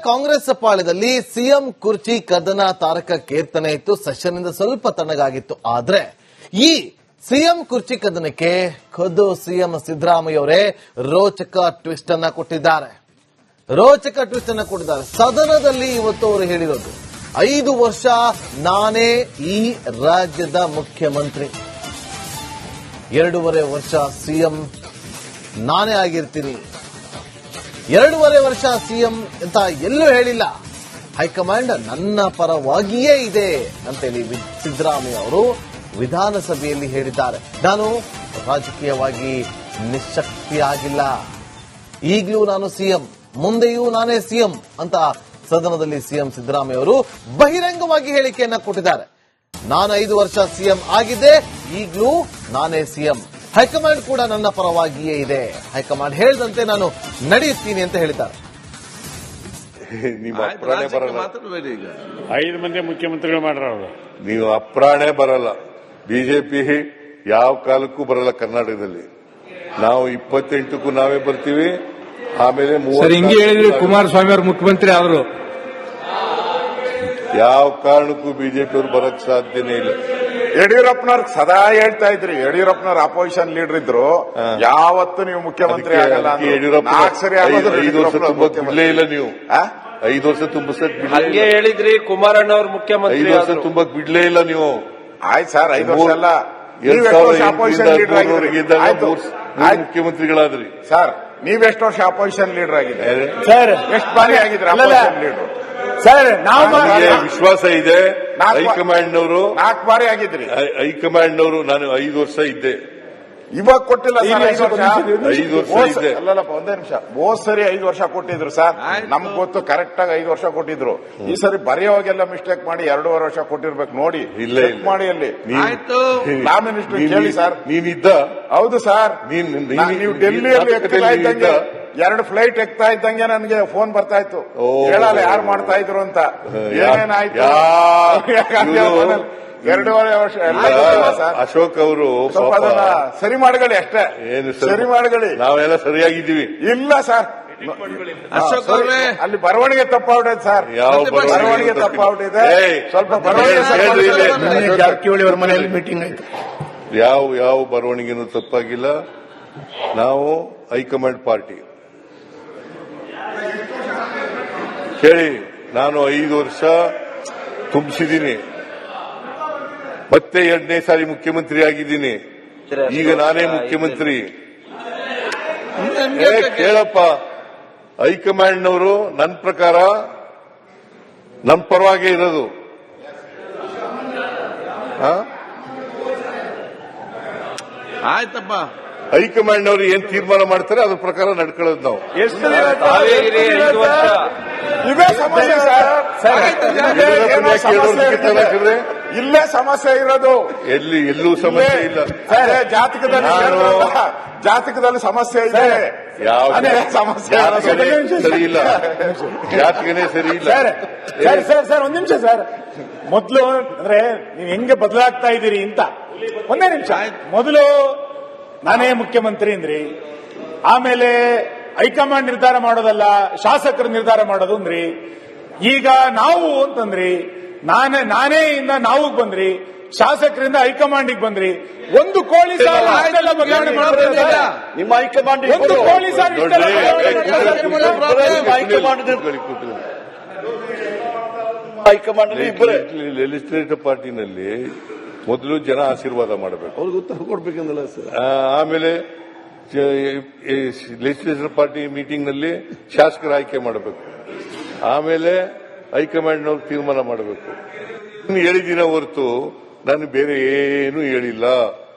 Congress ಪಾಳ್ಯದಲ್ಲಿ CM ಕುರ್ಚಿ ಕದನ ತಾರಕಕ್ಕೇರ್ತಾನೆ ಇತ್ತು. ಸೆಷನ್ನಿಂದ ಸ್ವಲ್ಪ ತಣ್ಣಗಾಗಿತ್ತು. ಆದ್ರೆ ಈ ಸಿಎಂ ಕುರ್ಚಿ ಕದನಕ್ಕೆ ಖುದ್ದು ಸಿಎಂ ಸಿದ್ದರಾಮಯ್ಯ ಅವರೇ ರೋಚಕ ಟ್ವಿಸ್ಟ್ ಅನ್ನ ಕೊಟ್ಟಿದ್ದಾರೆ. ಸದನದಲ್ಲಿ ಇವತ್ತು ಅವರು ಹೇಳಿರೋದು 5 ವರ್ಷ ನಾನೇ ಈ ರಾಜ್ಯದ ಮುಖ್ಯಮಂತ್ರಿ, 2.5 ವರ್ಷ ಸಿಎಂ ನಾನೇ ಆಗಿರ್ತೀನಿ, 2.5 ವರ್ಷ ಸಿಎಂ ಅಂತ ಎಲ್ಲೂ ಹೇಳಿಲ್ಲ, ಹೈಕಮಾಂಡ್ ನನ್ನ ಪರವಾಗಿಯೇ ಇದೆ ಅಂತೇಳಿ ಸಿದ್ದರಾಮಯ್ಯ ಅವರು ವಿಧಾನಸಭೆಯಲ್ಲಿ ಹೇಳಿದ್ದಾರೆ. ನಾನು ರಾಜಕೀಯವಾಗಿ ನಿಶ್ಶಕ್ತಿಯಾಗಿಲ್ಲ, ಈಗಲೂ ನಾನು ಸಿಎಂ, ಮುಂದೆಯೂ ನಾನೇ ಸಿಎಂ ಅಂತ ಸದನದಲ್ಲಿ ಸಿಎಂ ಸಿದ್ದರಾಮಯ್ಯ ಅವರು ಬಹಿರಂಗವಾಗಿ ಹೇಳಿಕೆಯನ್ನ ಕೊಟ್ಟಿದ್ದಾರೆ. ನಾನು 5 ವರ್ಷ ಸಿಎಂ ಆಗಿದ್ದೆ, ಈಗಲೂ ನಾನೇ ಸಿಎಂ, ಹೈಕಮಾಂಡ್ ಕೂಡ ನನ್ನ ಪರವಾಗಿಯೇ ಇದೆ, ಹೈಕಮಾಂಡ್ ಹೇಳಿದಂತೆ ನಾನು ನಡೆಯುತ್ತೀನಿ ಅಂತ ಹೇಳಿದ್ದಾರೆ. ನೀವು ಅಪ್ರಾಣೆ ಬರಲ್ಲ, 5 ಮಂದಿ ಮುಖ್ಯಮಂತ್ರಿಗಳು ಮಾಡ್ರ ಅವರು. ನೀವು ಅಪ್ರಾಣೆ ಬರಲ್ಲ. ಬಿಜೆಪಿ ಯಾವ ಕಾಲಕ್ಕೂ ಬರಲ್ಲ ಕರ್ನಾಟಕದಲ್ಲಿ. ನಾವು 28ಕ್ಕೂ ನಾವೇ ಬರ್ತೀವಿ. ಆಮೇಲೆ ಹಿಂಗೆ ಹೇಳಿದ್ರಿ ಕುಮಾರಸ್ವಾಮಿ ಅವರು ಮುಖ್ಯಮಂತ್ರಿ ಆದ್ರು. ಯಾವ ಕಾರಣಕ್ಕೂ ಬಿಜೆಪಿ ಅವರು ಬರಕ್ ಸಾಧ್ಯನೇ ಇಲ್ಲ. ಯಡಿಯೂರಪ್ಪನವ್ರಿಗೆ ಸದಾ ಹೇಳ್ತಾ ಇದ್ರಿ, ಯಡಿಯೂರಪ್ಪನವ್ರ ಅಪೋಸಿಷನ್ ಲೀಡರ್ ಇದ್ರು, ಯಾವತ್ತು ನೀವು ಮುಖ್ಯಮಂತ್ರಿ ಆಗಲ್ಲ. ಯಡಿಯೂರಪ್ಪ 5 ವರ್ಷ ತುಂಬಕ್ ಬಿಡ್ಲೇ ಇಲ್ಲ. ನೀವು 5 ವರ್ಷ ತುಂಬಿಸಕ್ ಹಂಗೆ ಹೇಳಿದ್ರಿ. ಕುಮಾರಣ್ಣ ಅವ್ರ ಮುಖ್ಯಮಂತ್ರಿ 5 ವರ್ಷ ತುಂಬಕ್ ಬಿಡ್ಲೇ ಇಲ್ಲ ನೀವು. ಆಯ್ತು ಸರ್, 5 ವರ್ಷ ಅಲ್ಲ, ಅಪೋಸಿಷನ್ ಲೀಡರ್ ಆಗಿದ್ರಿ, ಮುಖ್ಯಮಂತ್ರಿಗಳಾದ್ರಿ. ಸರ್ ನೀವೆಷ್ಟು ವರ್ಷ ಅಪೋಸಿಷನ್ ಲೀಡರ್ ಆಗಿದ್ರಿ ಸರ್? ಎಷ್ಟು ಬಾರಿ ಆಗಿದ್ರಿ ಅಪೋಸಿಷನ್ ಲೀಡರ್? ಸರ್ ನಾವು ವಿಶ್ವಾಸ ಇದೆ ಹೈಕಮಾಂಡ್ನವರು. 4 ಬಾರಿ ಆಗಿದ್ರಿ ಹೈಕಮಾಂಡ್ನವರು. ನಾನು 5 ವರ್ಷ ಇದ್ದೆ, ಇವಾಗ ಕೊಟ್ಟಿಲ್ಲ ಸರ್. 5 ವರ್ಷ ಇದ್ದೆ. ಅಲ್ಲಲ್ಲಪ್ಪ, ಒಂದೇ ನಿಮಿಷ. ಹೋದ್ ಸರಿ 5 ವರ್ಷ ಕೊಟ್ಟಿದ್ರು ಸರ್, ನಮ್ಗೆ ಗೊತ್ತು ಕರೆಕ್ಟ್ ಆಗಿ 5 ವರ್ಷ ಕೊಟ್ಟಿದ್ರು. ಈ ಸರಿ ಬರೆಯೋವಾಗೆಲ್ಲ ಮಿಸ್ಟೇಕ್ ಮಾಡಿ 2.5 ವರ್ಷ ಕೊಟ್ಟಿರ್ಬೇಕು. ನೋಡಿ ಚೆಕ್ ಮಾಡಿ ಅಲ್ಲಿ. ಲಾ ಮಿನಿಸ್ಟರ್ ಕೇಳಿ ಸರ್. ನೀನಿದ್ದ? ಹೌದು ಸರ್. ನೀವು ಡೆಲ್ಲಿಯಲ್ಲಿ ಎಕ್ತಾ ಇದ್ದಂಗೆ 2 ಫ್ಲೈಟ್ ಎಕ್ತಾ ಇದ್ದಂಗೆ ನನಗೆ ಫೋನ್ ಬರ್ತಾ ಇತ್ತು, ಹೇಳಲ್ಲ ಯಾರು ಮಾಡ್ತಾ ಇದ್ರು ಅಂತ. ಏನೇನಾಯ್ತು 2.5 ವರ್ಷ ಸರ್. ಅಶೋಕ್ ಅವರು ಸರಿ ಮಾಡಗಳಿ ಅಷ್ಟೇ, ಸರಿ ಮಾಡಗಳಿ. ನಾವೆಲ್ಲ ಸರಿಯಾಗಿದ್ದೀವಿ. ಇಲ್ಲ ಸರ್, ಅಶೋಕ್ ಅವರೇ ಅಲ್ಲಿ ಬರವಣಿಗೆ ತಪ್ಪಾಗ್ಬಿಟ್ಟಿದೆ ಸರ್. ಬರವಣಿಗೆ ತಪ್ಪಾಗ್ಬಿಟ್ಟಿದೆ ಸ್ವಲ್ಪ. ಬರವಣಿಗೆ ಜಾರಕಿಹೊಳಿ ಅವರ ಮನೆಯಲ್ಲಿ ಮೀಟಿಂಗ್ ಆಯ್ತು. ಯಾವ ಬರವಣಿಗೆನೂ ತಪ್ಪಾಗಿಲ್ಲ. ನಾವು ಹೈಕಮಾಂಡ್ ಪಾರ್ಟಿ. ಕೇಳಿ, ನಾನು 5 ವರ್ಷ ತುಂಬಿಸಿದ್ದೀನಿ, ಮತ್ತೆ 2ನೇ ಸಾರಿ ಮುಖ್ಯಮಂತ್ರಿ ಆಗಿದ್ದೀನಿ. ಈಗ ನಾನೇ ಮುಖ್ಯಮಂತ್ರಿ. ಕೇಳಪ್ಪ, ಹೈಕಮಾಂಡ್ನವರು ನನ್ನ ಪ್ರಕಾರ ನನ್ನ ಪರವಾಗೇ ಇರೋದು. ಆಯ್ತಪ್ಪ, ಹೈಕಮಾಂಡ್ನವರು ಏನ್ ತೀರ್ಮಾನ ಮಾಡ್ತಾರೆ ಅದ್ರ ಪ್ರಕಾರ ನಡ್ಕೊಳ್ಳೋದು ನಾವು. ಇದೇ ಸಮಸ್ಯೆ ಸರ್. ಇಲ್ಲೇ ಸಮಸ್ಯೆ ಇರೋದು. ಎಲ್ಲೂ ಸಮಸ್ಯೆ ಇಲ್ಲ. ಜಾತಕದಲ್ಲಿ ಸಮಸ್ಯೆ ಇದೆ. ಸಮಸ್ಯೆ ಸರಿ ಇಲ್ಲ, ಜಾತಕನೇ ಸರಿ ಇಲ್ಲ. ಸರ್ ಒಂದ್ ನಿಮಿಷ ಸರ್. ಮೊದಲು ಅಂದ್ರೆ ನೀವು ಹೆಂಗೆ ಬದಲಾಗ್ತಾ ಇದ್ದೀರಿ ಅಂತ ಒಂದೇ ನಿಮಿಷ. ಮೊದಲು ನಾನೇ ಮುಖ್ಯಮಂತ್ರಿ ಅಂದ್ರಿ, ಆಮೇಲೆ ಹೈಕಮಾಂಡ್ ನಿರ್ಧಾರ ಮಾಡೋದಲ್ಲ ಶಾಸಕರು ನಿರ್ಧಾರ ಮಾಡೋದು ಅಂದ್ರಿ, ಈಗ ನಾವು ಅಂತಂದ್ರಿ, ನಾನೇ ಇಂದ ನಾವು ಬಂದ್ರಿ, ಶಾಸಕರಿಂದ ಹೈಕಮಾಂಡಿಗೆ ಬಂದ್ರಿ. ಒಂದು ಕೋಳಿ ಸಾಲ ಬದಲಾವಣೆ ಮಾಡೋದಿಲ್ಲ. ನಿಮ್ಮ ಹೈಕಮಾಂಡ್ ಒಂದು ಕೋಳಿ ಸಾಲ ಹೈಕಮಾಂಡ್ ಲೆಜಿಸ್ಲೇಟಿವ್ ಪಾರ್ಟಿನಲ್ಲಿ ಮೊದಲು ಜನ ಆಶೀರ್ವಾದ ಮಾಡಬೇಕು, ಅವ್ರಿಗೆ ಉತ್ತರ ಕೊಡ್ಬೇಕಂದಲ್ಲ ಸರ್. ಆಮೇಲೆ ಲೆಜಿಸ್ಲೇಟಿವ್ ಪಾರ್ಟಿ ಮೀಟಿಂಗ್ ನಲ್ಲಿ ಶಾಸಕರ ಆಯ್ಕೆ ಮಾಡಬೇಕು, ಆಮೇಲೆ ಹೈಕಮಾಂಡ್ನವ್ರು ತೀರ್ಮಾನ ಮಾಡಬೇಕು. ಹೇಳಿದಿನ ಹೊರತು ನಾನು ಬೇರೆ ಏನೂ ಹೇಳಿಲ್ಲ.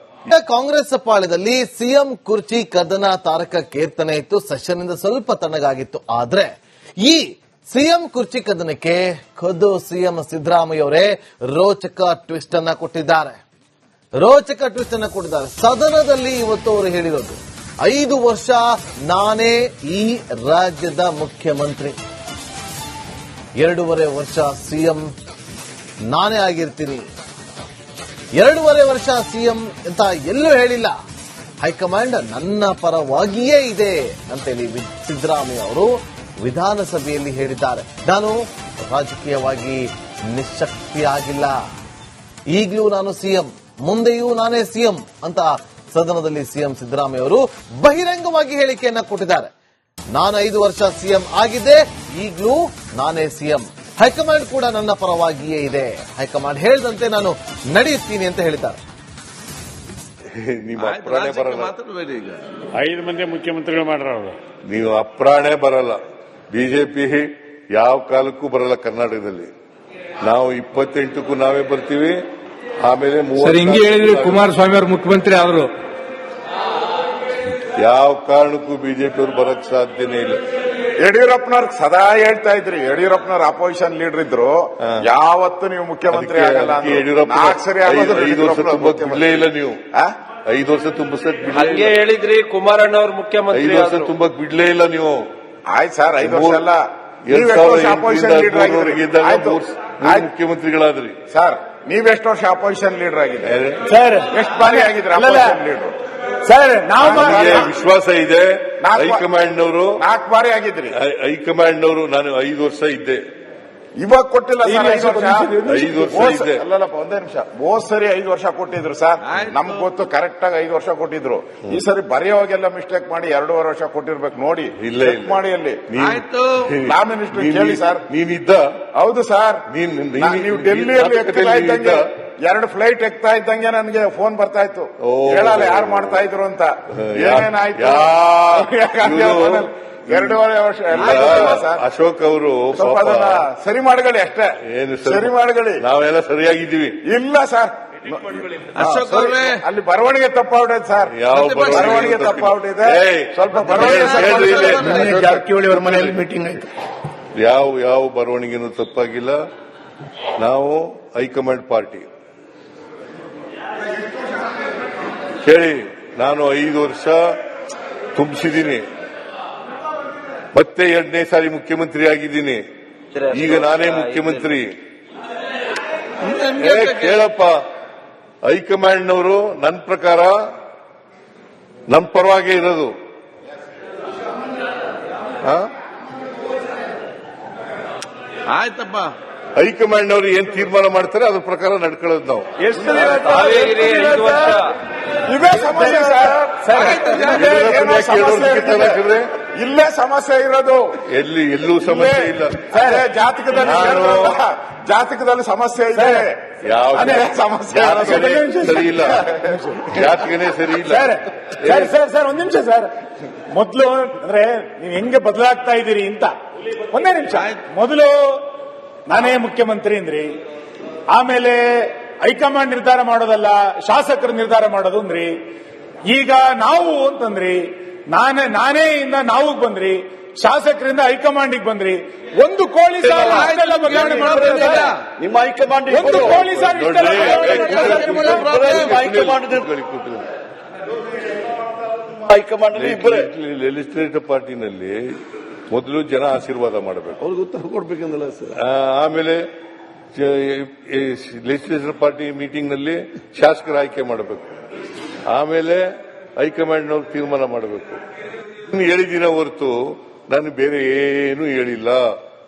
ಕಾಂಗ್ರೆಸ್ ಪಾಳ್ಯದಲ್ಲಿ ಸಿಎಂ ಕುರ್ಚಿ ಕದನ ತಾರಕಕ್ಕೇರ್ತಾನೆ ಇತ್ತು. ಸೆಷನ್ನಿಂದ ಸ್ವಲ್ಪ ತಣ್ಣಗಾಗಿತ್ತು. ಆದ್ರೆ ಈ ಸಿಎಂ ಕುರ್ಚಿ ಕದನಕ್ಕೆ ಖುದ್ದು ಸಿಎಂ ಸಿದ್ದರಾಮಯ್ಯ ಅವರೇ ರೋಚಕ ಟ್ವಿಸ್ಟ್ ಅನ್ನ ಕೊಟ್ಟಿದ್ದಾರೆ. ಸದನದಲ್ಲಿ ಇವತ್ತು ಅವರು ಹೇಳಿರೋದು 5 ವರ್ಷ ನಾನೇ ಈ ರಾಜ್ಯದ ಮುಖ್ಯಮಂತ್ರಿ, 2.5 ವರ್ಷ ಸಿಎಂ ನಾನೇ ಆಗಿರ್ತೀನಿ, 2.5 ವರ್ಷ ಸಿಎಂ ಅಂತ ಎಲ್ಲೂ ಹೇಳಿಲ್ಲ, ಹೈಕಮಾಂಡ್ ನನ್ನ ಪರವಾಗಿಯೇ ಇದೆ ಅಂತೇಳಿ ಸಿದ್ದರಾಮಯ್ಯ ಅವರು ವಿಧಾನಸಭೆಯಲ್ಲಿ ಹೇಳಿದ್ದಾರೆ. ನಾನು ರಾಜಕೀಯವಾಗಿ ನಿಶ್ಶಕ್ತಿಯಾಗಿಲ್ಲ, ಈಗಲೂ ನಾನು ಸಿಎಂ, ಮುಂದೆಯೂ ನಾನೇ ಸಿಎಂ ಅಂತ ಸದನದಲ್ಲಿ ಸಿಎಂ ಸಿದ್ದರಾಮಯ್ಯ ಅವರು ಬಹಿರಂಗವಾಗಿ ಹೇಳಿಕೆಯನ್ನ ಕೊಟ್ಟಿದ್ದಾರೆ. ನಾನು 5 ವರ್ಷ ಸಿಎಂ ಆಗಿದ್ದೆ, ಈಗಲೂ ನಾನೇ ಸಿಎಂ. ಹೈಕಮಾಂಡ್ ಕೂಡ ನನ್ನ ಪರವಾಗಿಯೇ ಇದೆ, ಹೈಕಮಾಂಡ್ ಹೇಳಿದಂತೆ ನಾನು ನಡೆಯುತ್ತೀನಿ ಅಂತ ಹೇಳಿದ್ದಾರೆ. ನಿಮ್ಮ ಅಪ್ರಾಣೆ ಬರಲ್ಲ, ಮಾತಾಡಬೇಡಿ ಈಗ. 5 ಮಂದಿ ಮುಖ್ಯಮಂತ್ರಿಗಳು ಮಾಡ್ರ ಅವರು. ನೀವು ಅಪ್ರಾಣೆ ಬರಲ್ಲ. ಬಿಜೆಪಿ ಯಾವ ಕಾಲಕ್ಕೂ ಬರಲ್ಲ ಕರ್ನಾಟಕದಲ್ಲಿ. ನಾವು 28ಕ್ಕೂ ನಾವೇ ಬರ್ತೀವಿ. ಆಮೇಲೆ ಹಿಂಗೆ ಹೇಳಿದ್ರೆ ಕುಮಾರಸ್ವಾಮಿ ಅವರು ಮುಖ್ಯಮಂತ್ರಿ ಆದ್ರು ಯಾವ ಕಾರಣಕ್ಕೂ ಬಿಜೆಪಿ ಅವರು ಬರಕ್ ಸಾಧ್ಯನೇ ಇಲ್ಲ. ಯಡಿಯೂರಪ್ಪನವ್ರಿಗೆ ಸದಾ ಹೇಳ್ತಾ ಇದ್ರಿ, ಯಡಿಯೂರಪ್ಪನವ್ರ ಅಪೋಸಿಷನ್ ಲೀಡರ್ ಇದ್ರು, ಯಾವತ್ತು ನೀವು ಮುಖ್ಯಮಂತ್ರಿ ಆಗಲ್ಲ. ಯಡಿಯೂರಪ್ಪ 5 ವರ್ಷ ತುಂಬಕ್ ಬಿಡ್ಲೇ ಇಲ್ಲ. ನೀವು 5 ವರ್ಷ ತುಂಬಿಸಕ್ ಹಂಗೆ ಹೇಳಿದ್ರಿ ಕುಮಾರಣ್ಣವ್ರ ಮುಖ್ಯಮಂತ್ರಿ 5 ವರ್ಷ ತುಂಬಕ್ ಬಿಡ್ಲೇ ಇಲ್ಲ ನೀವು. ಆಯ್ತು ಸರ್, 5 ವರ್ಷ ಅಲ್ಲ, 2008 ಮುಖ್ಯಮಂತ್ರಿಗಳಾದ್ರಿ ಸರ್. ನೀವೆಷ್ಟು ವರ್ಷ ಅಪೋಸಿಷನ್ ಲೀಡರ್ ಆಗಿದೆ ಸರ್? ಎಷ್ಟು ಬಾರಿ ಆಗಿದ್ರೆ ಅಪೋಸಿಷನ್ ಲೀಡರ್ ಸರ್? ನಾವು ವಿಶ್ವಾಸ ಇದೆ ಹೈಕಮಾಂಡ್ನವರು. 4 ಬಾರಿ ಆಗಿದ್ರಿ ಹೈಕಮಾಂಡ್ನವರು. ನಾನು 5 ವರ್ಷ ಇದ್ದೆ, ಇವಾಗ ಕೊಟ್ಟಿಲ್ಲ ಸರ್. 5 ವರ್ಷ ಇದ್ದೆ. ಅಲ್ಲಲ್ಲಪ್ಪ, ಒಂದೇ ನಿಮಿಷ. ಹೋದ್ ಸರಿ 5 ವರ್ಷ ಕೊಟ್ಟಿದ್ರು ಸರ್, ನಮ್ಗೆ ಗೊತ್ತು ಕರೆಕ್ಟ್ ಆಗಿ 5 ವರ್ಷ ಕೊಟ್ಟಿದ್ರು. ಈ ಸರಿ ಬರೆಯೋವಾಗೆಲ್ಲ ಮಿಸ್ಟೇಕ್ ಮಾಡಿ 2.5 ವರ್ಷ ಕೊಟ್ಟಿರ್ಬೇಕು. ನೋಡಿ, ಚೆಕ್ ಮಾಡಿ ಅಲ್ಲಿ. ಲಾ ಮಿನಿಸ್ಟರ್ ಕೇಳಿ ಸರ್. ನೀನಿದ್ದ? ಹೌದು ಸರ್. ನೀವು ಡೆಲ್ಲಿಯಲ್ಲಿ ಎಕ್ತಾ ಇದ್ದಂಗೆ 2 ಫ್ಲೈಟ್ ಎಕ್ತಾ ಇದ್ದಂಗೆ ನನಗೆ ಫೋನ್ ಬರ್ತಾ ಇತ್ತು, ಹೇಳಲ್ಲ ಯಾರು ಮಾಡ್ತಾ ಇದ್ರು ಅಂತ. ಏನೇನಾಯ್ತು 2.5 ವರ್ಷ ಸರ್. ಅಶೋಕ್ ಅವರು ಸರಿ ಮಾಡಗಳಿ ಅಷ್ಟೇ, ಸರಿ ಮಾಡಗಳಿ. ನಾವೆಲ್ಲ ಸರಿಯಾಗಿದ್ದೀವಿ. ಇಲ್ಲ ಸರ್, ಅಶೋಕ್ ಅವರೇ, ಅಲ್ಲಿ ಬರವಣಿಗೆ ತಪ್ಪಾಗ್ಬಿಟ್ಟಿದೆ ಸರ್. ಬರವಣಿಗೆ ತಪ್ಪಾಗ್ಬಿಟ್ಟಿದೆ ಸ್ವಲ್ಪ. ಬರವಣಿಗೆ ಜಾರಕಿಹೊಳಿ ಅವರ ಮನೆಯಲ್ಲಿ ಮೀಟಿಂಗ್ ಆಯ್ತು. ಯಾವ ಬರವಣಿಗೆನೂ ತಪ್ಪಾಗಿಲ್ಲ. ನಾವು ಹೈಕಮಾಂಡ್ ಪಾರ್ಟಿ. ಕೇಳಿ, ನಾನು 5 ವರ್ಷ ತುಂಬಿಸಿದ್ದೀನಿ, ಮತ್ತೆ 2ನೇ ಸಾರಿ ಮುಖ್ಯಮಂತ್ರಿ ಆಗಿದ್ದೀನಿ. ಈಗ ನಾನೇ ಮುಖ್ಯಮಂತ್ರಿ. ಕೇಳಪ್ಪ, ಹೈಕಮಾಂಡ್ನವರು ನನ್ನ ಪ್ರಕಾರ ನನ್ನ ಪರವಾಗೇ ಇರೋದು. ಆಯ್ತಪ್ಪ, ಹೈಕಮಾಂಡ್ನವರು ಏನ್ ತೀರ್ಮಾನ ಮಾಡ್ತಾರೆ ಅದ್ರ ಪ್ರಕಾರ ನಡ್ಕೊಳ್ಳೋದು ನಾವು. ಇದೇ ಸಮಸ್ಯೆ ಸರ್. ಇಲ್ಲೇ ಸಮಸ್ಯೆ ಇರೋದು. ಎಲ್ಲೂ ಸಮಸ್ಯೆ ಇಲ್ಲ. ಜಾತಕದಲ್ಲಿ ಸಮಸ್ಯೆ ಇದೆ. ಸಮಸ್ಯೆ ಸರಿ ಇಲ್ಲ, ಜಾತಕನೇ ಸರಿ ಇಲ್ಲ. ಸರ್ ಒಂದ್ ನಿಮಿಷ ಸರ್. ಮೊದಲು ಅಂದ್ರೆ ನೀವು ಹೆಂಗೆ ಬದಲಾಗ್ತಾ ಇದ್ದೀರಿ ಅಂತ ಒಂದೇ ನಿಮಿಷ. ಮೊದಲು ನಾನೇ ಮುಖ್ಯಮಂತ್ರಿ ಅಂದ್ರಿ, ಆಮೇಲೆ ಹೈಕಮಾಂಡ್ ನಿರ್ಧಾರ ಮಾಡೋದಲ್ಲ ಶಾಸಕರು ನಿರ್ಧಾರ ಮಾಡೋದು ಅಂದ್ರಿ, ಈಗ ನಾವು ಅಂತಂದ್ರಿ, ನಾನೇ ಇಂದ ನಾವು ಬಂದ್ರಿ, ಶಾಸಕರಿಂದ ಹೈಕಮಾಂಡಿಗೆ ಬಂದ್ರಿ. ಒಂದು ಕೋಳಿ ಸಾಲ ಬದಲಾವಣೆ ಮಾಡೋದಿಲ್ಲ. ನಿಮ್ಮ ಹೈಕಮಾಂಡ್ ಒಂದು ಕೋಳಿ ಸಾಲ ಹೈಕಮಾಂಡ್ ಲೆಜಿಸ್ಲೇಟಿವ್ ಪಾರ್ಟಿನಲ್ಲಿ ಮೊದಲು ಜನ ಆಶೀರ್ವಾದ ಮಾಡಬೇಕು, ಅವ್ರಿಗೆ ಉತ್ತರ ಕೊಡ್ಬೇಕಂದಲ್ಲ ಸರ್. ಆಮೇಲೆ ಲೆಜಿಸ್ಲೇಟಿವ್ ಪಾರ್ಟಿ ಮೀಟಿಂಗ್ ನಲ್ಲಿ ಶಾಸಕರ ಆಯ್ಕೆ ಮಾಡಬೇಕು, ಆಮೇಲೆ ಹೈಕಮಾಂಡ್ನವ್ರು ತೀರ್ಮಾನ ಮಾಡಬೇಕು. ಹೇಳಿದ್ದೀನ ಹೊರತು ನಾನು ಬೇರೆ ಏನೂ ಹೇಳಿಲ್ಲ.